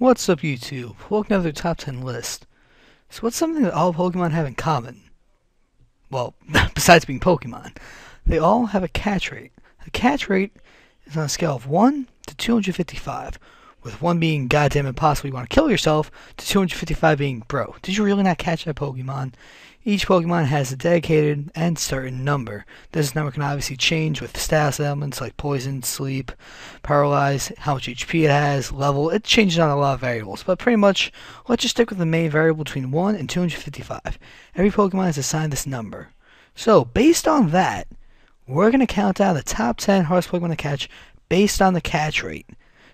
What's up, YouTube? Welcome to another top 10 list. So what's something that all Pokemon have in common? Well, besides being Pokemon, they all have a catch rate. The catch rate is on a scale of 1 to 255, with 1 being goddamn impossible, you want to kill yourself, to 255 being bro, did you really not catch that Pokemon? Each Pokemon has a dedicated and certain number. This number can obviously change with status elements like poison, sleep, paralyze, how much HP it has, level. It changes on a lot of variables, but pretty much let's just stick with the main variable between 1 and 255. Every Pokemon is assigned this number. So based on that, we're going to count down the top 10 hardest Pokemon to catch based on the catch rate.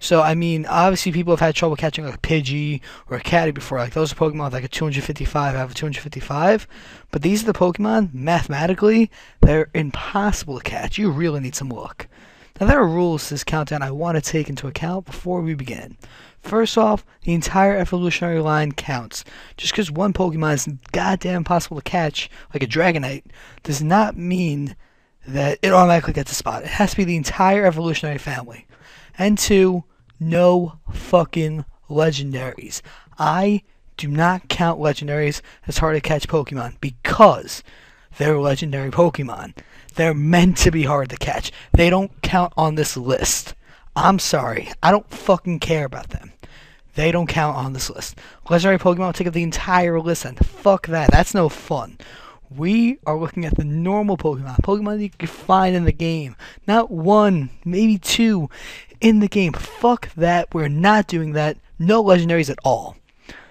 So, I mean, obviously people have had trouble catching like a Pidgey or a Catty before. Like, those are Pokemon with like a 255 out of a 255. But these are the Pokemon, mathematically, they're impossible to catch. You really need some luck. Now, there are rules to this countdown I want to take into account before we begin. First off, the entire evolutionary line counts. Just because one Pokemon is goddamn impossible to catch, like a Dragonite, does not mean that it automatically gets a spot. It has to be the entire evolutionary family. And two, no fucking legendaries. I do not count legendaries as hard to catch Pokemon because they're legendary Pokemon. They're meant to be hard to catch. They don't count on this list. I'm sorry. I don't fucking care about them. They don't count on this list. Legendary Pokemon will take up the entire list, and fuck that. That's no fun. We are looking at the normal Pokemon that you can find in the game. Not one, maybe two in the game. Fuck that. We're not doing that. No legendaries at all.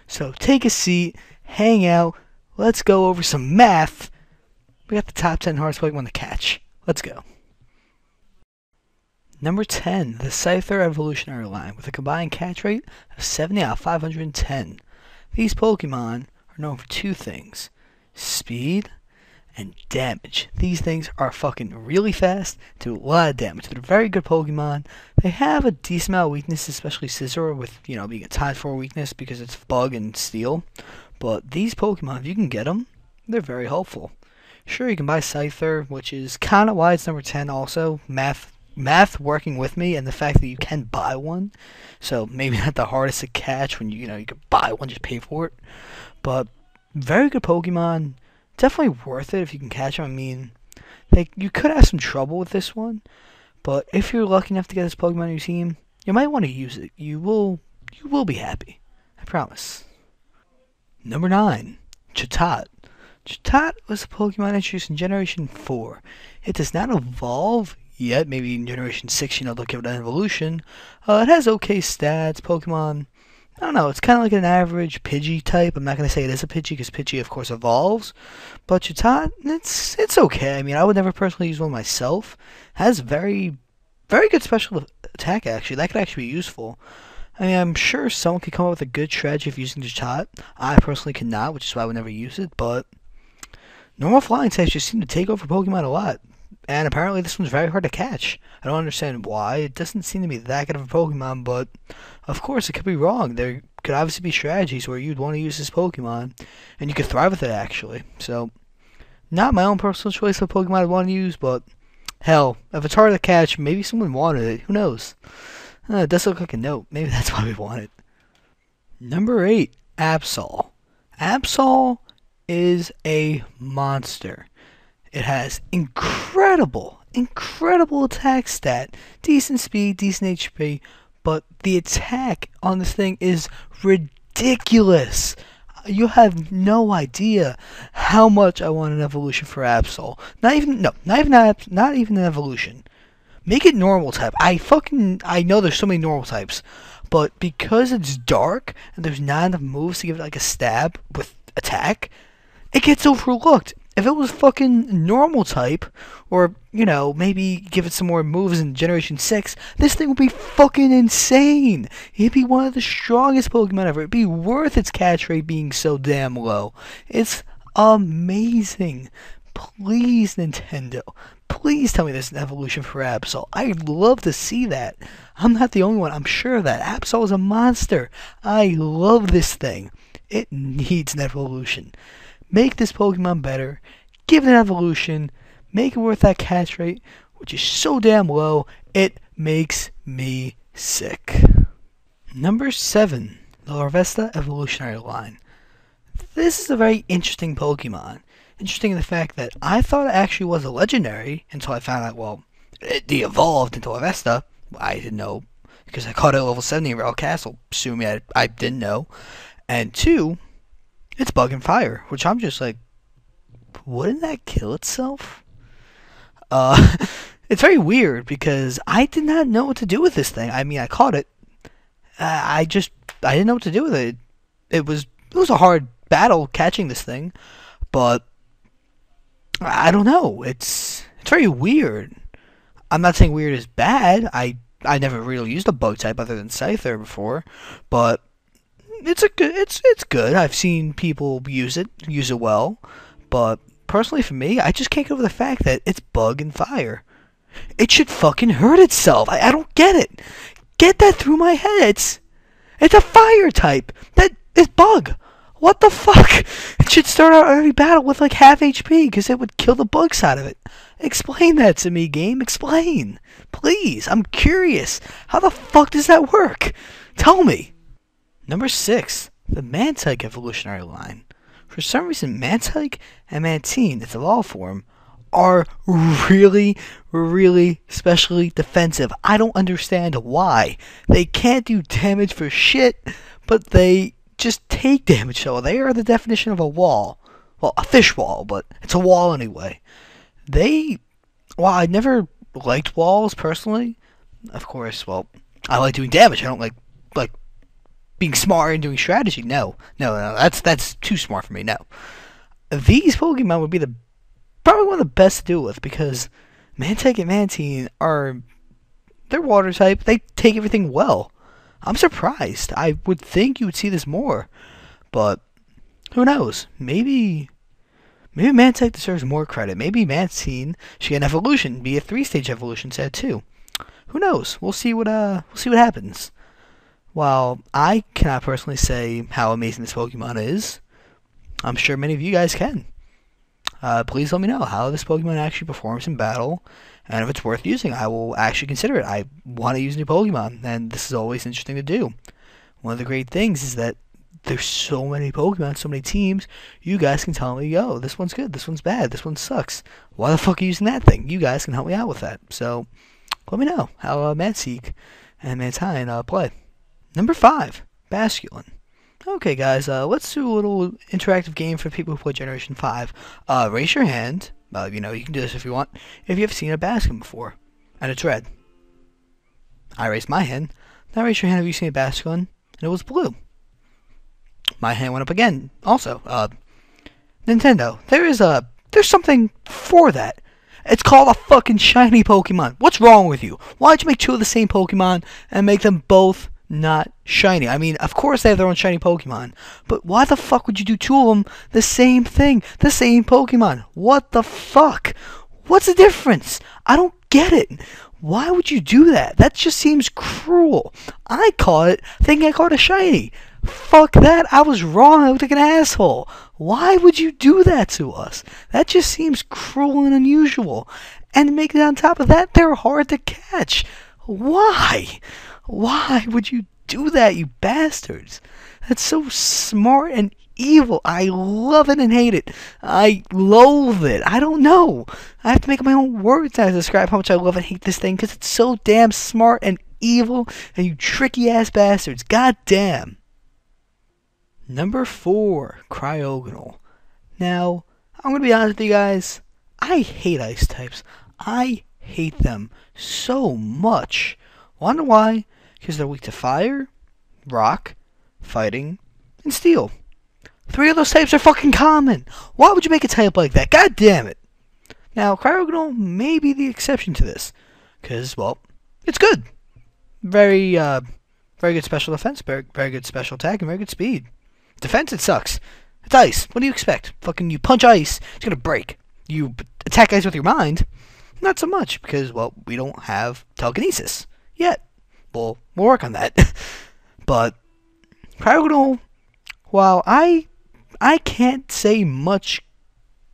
So take a seat, hang out, let's go over some math. We got the top 10 hardest Pokemon to catch. Let's go. Number 10, the Scyther evolutionary line with a combined catch rate of 70 out of 510. These Pokemon are known for two things: speed and damage. These things are fucking really fast, do a lot of damage. They're very good Pokemon. They have a decent amount of weakness, especially Scyther with, being a tied 4 weakness because it's bug and steel. But these Pokemon, if you can get them, they're very helpful. Sure, you can buy Scyther, which is kind of why it's number 10 also. Math working with me, and the fact that you can buy one. So maybe not the hardest to catch when you could buy one, just pay for it. But very good Pokemon. Definitely worth it if you can catch them. I mean, you could have some trouble with this one, but if you're lucky enough to get this Pokemon on your team, you might want to use it. You will be happy. I promise. Number 9, Chatot. Chatot was a Pokemon introduced in Generation 4. It does not evolve yet. Maybe in Generation 6, they'll give it an evolution. It has okay stats. Pokemon, I don't know, it's kind of like an average Pidgey type. I'm not going to say it is a Pidgey because Pidgey, of course, evolves. But Chatot, it's okay. I mean, I would never personally use one myself. It has very, very good special attack, actually. That could actually be useful. I mean, I'm sure someone could come up with a good strategy of using Chatot. I personally cannot, which is why I would never use it. But normal flying types just seem to take over Pokemon a lot. And apparently this one's very hard to catch. I don't understand why. It doesn't seem to be that good of a Pokemon, but of course it could be wrong. There could obviously be strategies where you'd want to use this Pokemon, and you could thrive with it actually. So, not my own personal choice of Pokemon I'd want to use, but hell, if it's hard to catch, maybe someone wanted it. Who knows? It does look like a note. Maybe that's why we want it. Number 8, Absol. Absol is a monster. It has incredible attack stat, decent speed, decent HP, but the attack on this thing is ridiculous. You have no idea how much I want an evolution for Absol. Not even an evolution. Make it normal type. I know there's so many normal types, but because it's dark and there's not enough moves to give it like a stab with attack, it gets overlooked. If it was fucking normal type, or, maybe give it some more moves in Generation 6, this thing would be fucking insane. It'd be one of the strongest Pokemon ever. It'd be worth its catch rate being so damn low. It's amazing. Please, Nintendo. Please tell me there's an evolution for Absol. I'd love to see that. I'm not the only one. I'm sure of that. Absol is a monster. I love this thing. It needs an evolution. Make this Pokemon better, give it an evolution, make it worth that catch rate, which is so damn low, it makes me sick. Number 7, The Larvesta evolutionary line. This is a very interesting Pokemon. Interesting in the fact that I thought it actually was a legendary until I found out, well, it evolved into Larvesta. I didn't know because I caught it at level 70 in Real Castle, assuming I didn't know. And two, it's Bug and Fire, which I'm just like, wouldn't that kill itself? Uh, it's very weird because I did not know what to do with this thing. I mean, I caught it. I didn't know what to do with it. It was a hard battle catching this thing, but I don't know. It's very weird. I'm not saying weird is bad. I never really used a bug type other than Scyther before, but it's good. I've seen people use it well, but personally for me, I just can't get over the fact that it's Bug and Fire. It should fucking hurt itself. I don't get it. Get that through my head. It's a fire type. That is Bug. What the fuck? It should start out every battle with like half HP because it would kill the bugs out of it. Explain that to me, game. Explain. Please. I'm curious. How the fuck does that work? Tell me. Number 6. The Mantine evolutionary line. For some reason, Mantine and Mantine, its evolved form, are really, really specially defensive. I don't understand why. They can't do damage for shit, but they just take damage. So they are the definition of a wall. Well, a fish wall, but it's a wall anyway. Well, I never liked walls personally. Of course, well, I like doing damage. I don't like being smart and doing strategy. No, that's too smart for me. No, these Pokemon would be probably one of the best to deal with because Mantine and Mantine they're water type. They take everything well. I'm surprised. I would think you would see this more, but who knows? Maybe Mantine deserves more credit. Maybe Mantine should get an evolution, be a 3-stage evolution instead of 2. Who knows? We'll see what happens. While I cannot personally say how amazing this Pokemon is, I'm sure many of you guys can. Please let me know how this Pokemon actually performs in battle, and if it's worth using, I will actually consider it. I want to use new Pokemon, and this is always interesting to do. One of the great things is that there's so many Pokemon, so many teams, you guys can tell me, yo, this one's good, this one's bad, this one sucks. Why the fuck are you using that thing? You guys can help me out with that. So, let me know how Manseek and Mantine play. Number 5, Basculin. Okay, guys, let's do a little interactive game for people who play Generation 5. Raise your hand. You can do this if you want. If you've seen a Basculin before, and it's red. I raised my hand. Now raise your hand if you've seen a Basculin, and it was blue. My hand went up again. Also, Nintendo, there's something for that. It's called a fucking shiny Pokemon. What's wrong with you? Why'd you make 2 of the same Pokemon and make them both not shiny? I mean, of course they have their own shiny Pokemon, but why the fuck would you do 2 of them the same thing, the same Pokemon? What the fuck? What's the difference? I don't get it. Why would you do that? That just seems cruel. I caught it thinking I caught a shiny. Fuck that. I was wrong. I looked like an asshole. Why would you do that to us? That just seems cruel and unusual. And make it on top of that, they're hard to catch. Why? Why would you do that, you bastards? That's so smart and evil. I love it and hate it. I loathe it. I don't know. I have to make my own words to describe how much I love and hate this thing because it's so damn smart and evil and you tricky ass bastards. God damn. Number 4, Cryogonal. Now, I'm going to be honest with you guys. I hate ice types. I hate them so much. Wonder why? Because they're weak to fire, rock, fighting, and steel. 3 of those types are fucking common. Why would you make a type like that? God damn it. Now, Cryogonal may be the exception to this. Because, well, it's good. Very good special defense, very good special attack, and very good speed. Defense, it sucks. It's ice. What do you expect? Fucking you punch ice, it's gonna break. You attack ice with your mind, not so much, because, well, we don't have telekinesis yet. We'll work on that. But Cryogonal, while I can't say much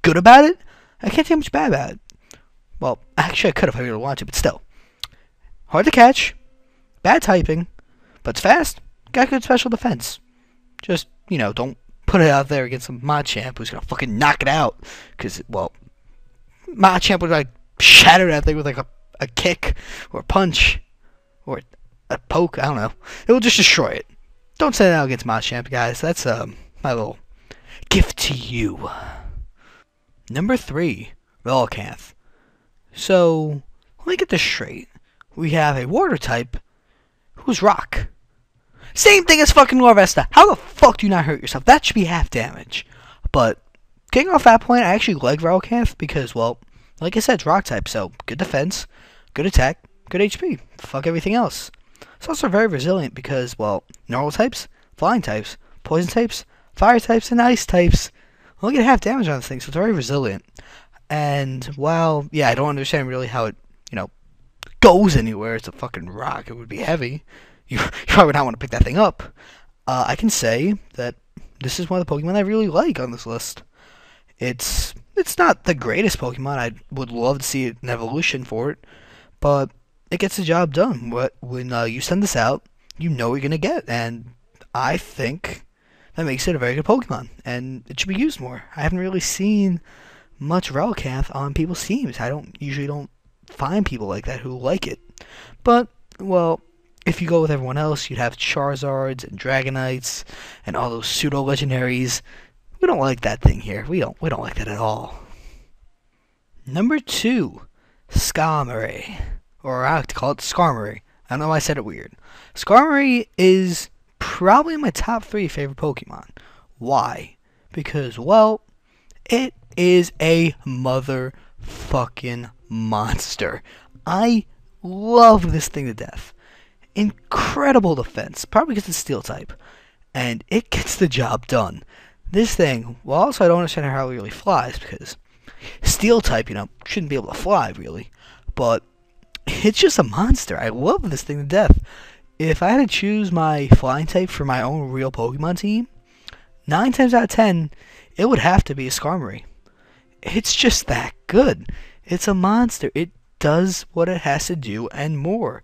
good about it, I can't say much bad about it. Well, actually I could if I really wanted to, but still. Hard to catch, bad typing, but it's fast, got good special defense. Just, don't put it out there against a Machamp who's gonna fucking knock it out. Because, well, Machamp would like shatter that thing with like a kick or a punch or a poke. I don't know. It will just destroy it. Don't send it out against Machamp, guys. That's my little gift to you. Number 3, Relicanth. So, let me get this straight. We have a water type who's rock. Same thing as fucking Larvesta. How the fuck do you not hurt yourself? That should be half damage. But, getting off that point, I actually like Relicanth because, well, like I said, it's rock type. So, good defense, good attack, good HP. Fuck everything else. It's also very resilient because, well, normal types, flying types, poison types, fire types, and ice types only get half damage on this thing, so it's very resilient. And while, yeah, I don't understand really how it, goes anywhere. It's a fucking rock. It would be heavy. You probably would not want to pick that thing up. I can say that this is one of the Pokemon I really like on this list. It's not the greatest Pokemon. I would love to see an evolution for it, but it gets the job done. When you send this out, you know what you're gonna get, and I think that makes it a very good Pokemon, and it should be used more. I haven't really seen much Relicanth on people's teams. I usually don't find people like that who like it. But, well, if you go with everyone else, you'd have Charizards and Dragonites and all those pseudo-legendaries. We don't like that thing here. We don't like that at all. Number 2, Skarmory. Or I like to call it Skarmory. I don't know why I said it weird. Skarmory is probably my top 3 favorite Pokemon. Why? Because, well, it is a motherfucking monster. I love this thing to death. Incredible defense, probably because it's steel type, and it gets the job done. This thing, well, also I don't understand how it really flies, because steel type, shouldn't be able to fly really, but it's just a monster. I love this thing to death. If I had to choose my flying type for my own real Pokemon team, 9 times out of 10, it would have to be a Skarmory. It's just that good. It's a monster. It does what it has to do and more.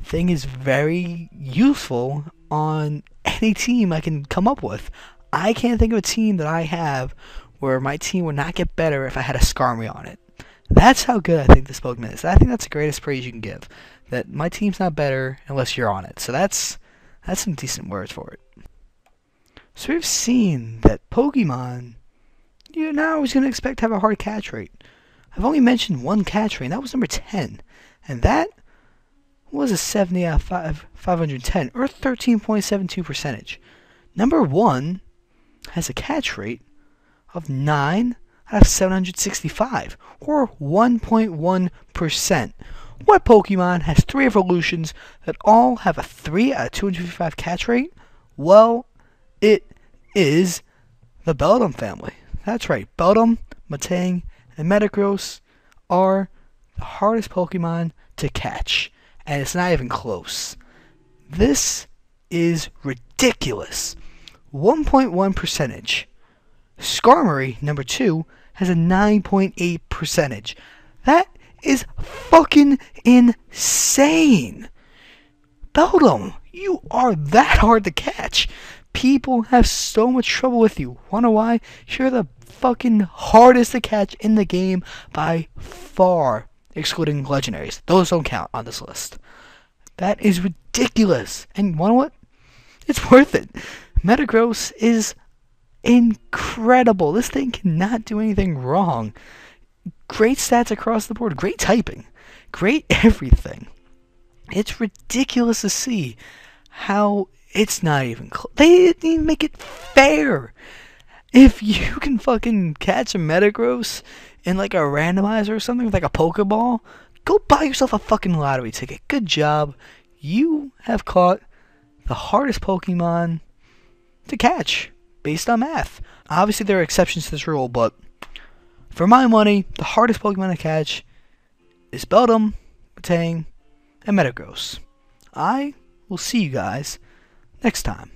Thing is very useful on any team I can come up with. I can't think of a team that I have where my team would not get better if I had a Skarmory on it. That's how good I think this Pokemon is. I think that's the greatest praise you can give. That my team's not better unless you're on it. So that's some decent words for it. So we've seen that Pokemon, you're not always going to expect to have a hard catch rate. I've only mentioned one catch rate, and that was number 10. And that was a 70 out of 510, or 13.72 percentage. Number 1 has a catch rate of 9 out of 765, or 1.1%. What Pokemon has 3 evolutions that all have a 3 out of 255 catch rate? Well, it is the Beldum family. That's right, Beldum, Mantine, and Metagross are the hardest Pokemon to catch, and it's not even close. This is ridiculous. 1.1 percentage. Skarmory, number 2, has a 9.8 percentage. That is fucking insane. Beldum, you are that hard to catch. People have so much trouble with you. Wanna why? You're the fucking hardest to catch in the game by far, excluding legendaries. Those don't count on this list. That is ridiculous. And you know what? It's worth it. Metagross is incredible. This thing cannot do anything wrong. Great stats across the board. Great typing. Great everything. It's ridiculous to see how it's not even close. They didn't even make it fair. If you can fucking catch a Metagross in like a randomizer or something with like a Pokeball, go buy yourself a fucking lottery ticket. Good job. You have caught the hardest Pokemon to catch based on math. Obviously there are exceptions to this rule, but for my money, the hardest Pokemon to catch is Beldum, Mantine, and Metagross. I will see you guys next time.